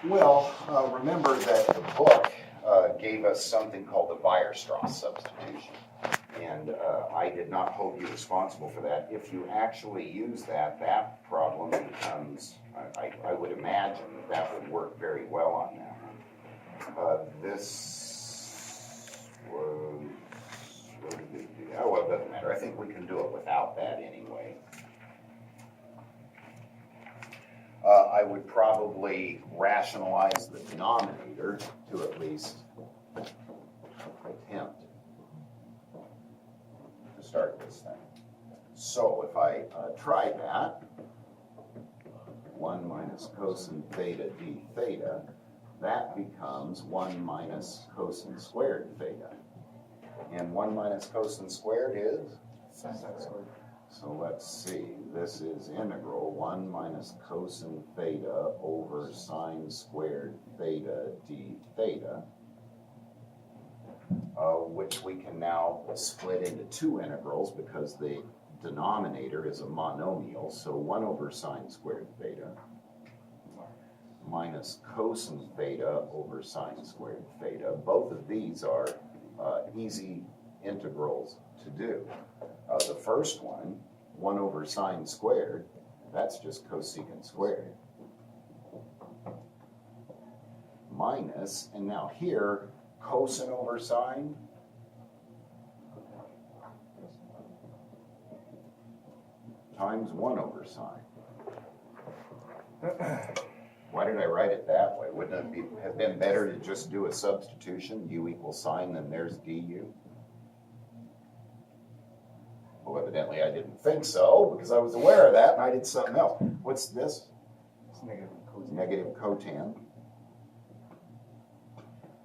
Well, remember that the book gave us something called the Weierstrass substitution. And I did not hold you responsible for that. If you actually use that, that problem becomes, I would imagine that would work very well on that. This was, what did we do? Oh, well, it doesn't matter. I think we can do it without that anyway. I would probably rationalize the denominator to at least attempt to start this thing. So if I try that, 1 minus cosine theta d theta, that becomes 1 minus cosine squared theta. And 1 minus cosine squared is? Sine squared. So let's see, this is integral 1 minus cosine theta over sine squared theta d theta, which we can now split into two integrals because the denominator is a monomial, so 1 over sine squared theta minus cosine theta over sine squared theta. Both of these are easy integrals to do. The first one, 1 over sine squared, that's just cosecant squared. Minus, and now here, cosine over sine, times 1 over sine. Why did I write it that way? Wouldn't it have been better to just do a substitution, u equals sine, then there's du? Well, evidently I didn't think so, because I was aware of that and I did something else. What's this? It's negative cosine. Negative cotan.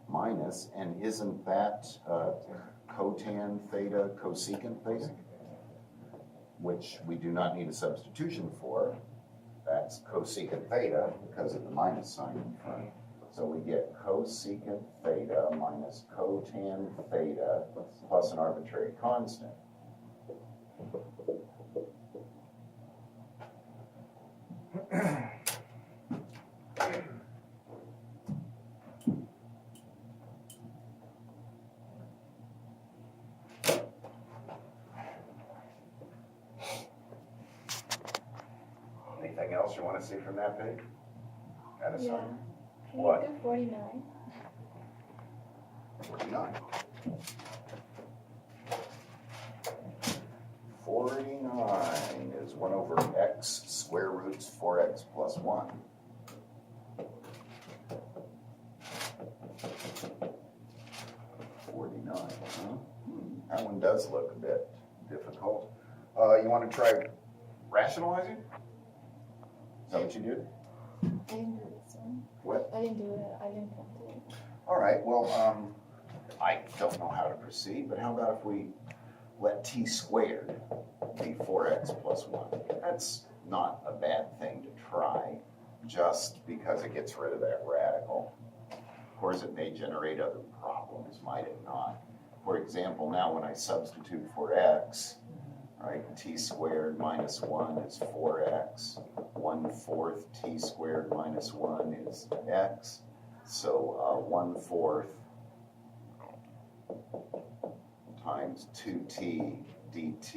Minus, and isn't that cotan theta cosecant theta? Which we do not need a substitution for. That's cosecant theta because of the minus sign in front. So we get cosecant theta minus cotan theta plus an arbitrary constant. Anything else you want to see from that page? That is Yeah. something. Can What? you do 49? 49. 49 is 1 over x square roots 4x plus 1. That one does look a bit difficult. You want to try rationalizing? Is that what you did? I didn't do this one. What? I didn't do it. I didn't come to it. All right, well, I don't know how to proceed, but how about if we let t squared be 4x plus 1? That's not a bad thing to try, just because it gets rid of that radical. Of course, it may generate other problems, might it not? For example, now when I substitute for x, right, t squared minus 1 is 4x. 1/4 t squared minus 1 is x. So 1/4 times 2t dt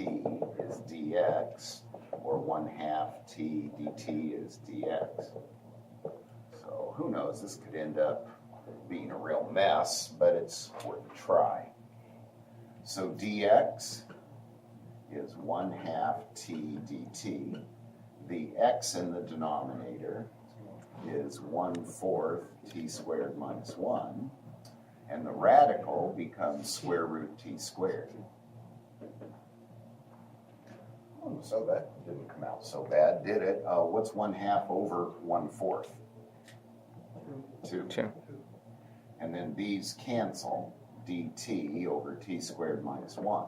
is dx, or 1/2 t dt is dx. So who knows, this could end up being a real mess, but it's worth a try. So dx is 1/2 t dt. The x in the denominator is 1/4 t squared minus 1, and the radical becomes square root t squared. Oh, so that didn't come out so bad, did it? What's 1/2 over 1/4? 2. And then these cancel, dt over t squared minus 1.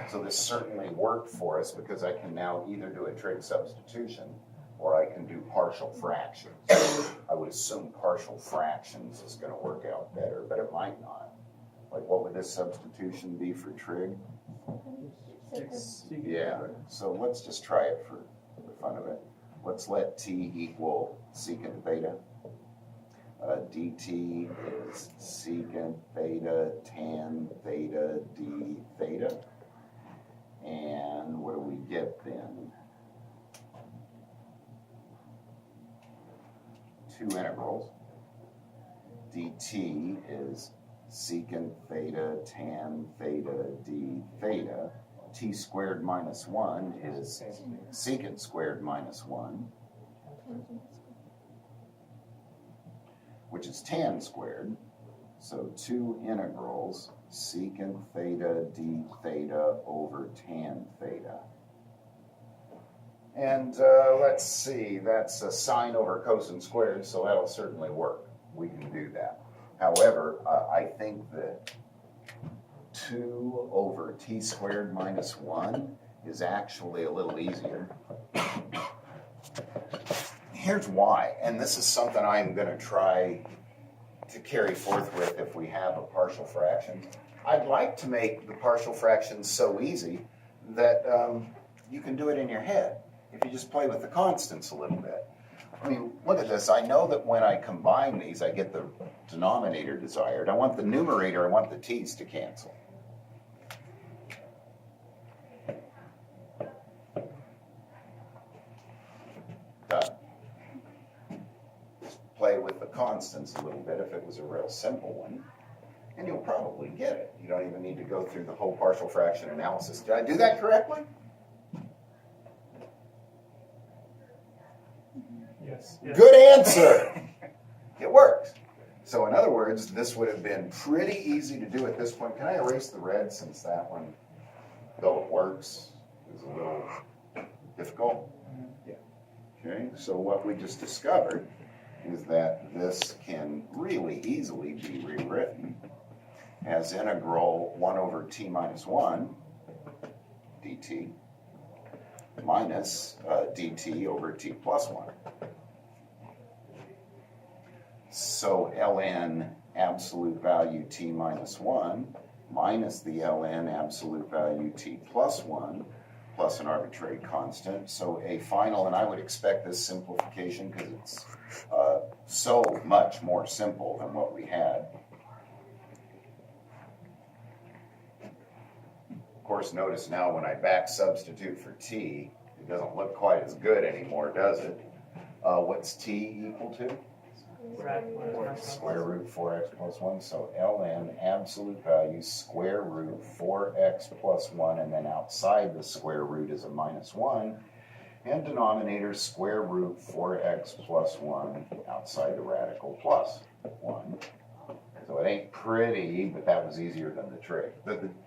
So this certainly worked for us because I can now either do a trig substitution or I can do partial fractions. I would assume partial fractions is going to work out better, but it might not. Like, what would this substitution be for trig? 6. Yeah, so let's just try it for the fun of it. Let's let t equal secant theta. dt is secant theta tan theta d theta. And what do we get then? Two integrals. dt is secant theta tan theta d theta. T squared minus 1 is secant squared minus 1, which is tan squared. So two integrals, secant theta d theta over tan theta. And let's see, that's a sine over cosine squared, so that'll certainly work. We can do that. However, I think that 2 over t squared minus 1 is actually a little easier. Here's why, and this is something I'm going to try to carry forth with if we have a partial fraction. I'd like to make the partial fraction so easy that you can do it in your head if you just play with the constants a little bit. I mean, look at this. I know that when I combine these, I get the denominator desired. I want the numerator, I want the t's to cancel. Done. Just play with the constants a little bit if it was a real simple one, and you'll probably get it. You don't even need to go through the whole partial fraction analysis. Did I do that correctly? Yes. Good answer. It works. So in other words, this would have been pretty easy to do at this point. Can I erase the red since that one, though it works, is a little difficult? Yeah. Okay, so what we just discovered is that this can really easily be rewritten as integral 1 over t minus 1 dt minus dt over t plus 1. So ln absolute value t minus 1 minus the ln absolute value t plus 1 plus an arbitrary constant. So a final, and I would expect this simplification because it's so much more simple than what we had. Of course, notice now when I back substitute for t, it doesn't look quite as good anymore, does it? What's t equal to? Square root 4x plus 1. So ln absolute value square root 4x plus 1, and then outside the square root is a minus 1. And denominator square root 4x plus 1 outside the radical plus 1. So it ain't pretty, but that was easier than the trig.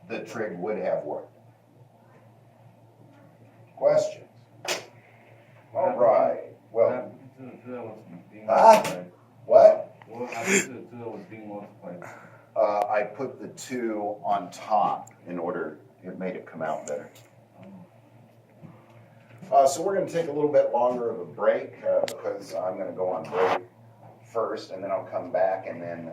The trig would have worked. Questions? All right. Well, what? What happened to the 2 that was being multiplied? I put the 2 on top in order, it made it come out better. So we're going to take a little bit longer of a break because I'm going to go on break first, and then I'll come back and then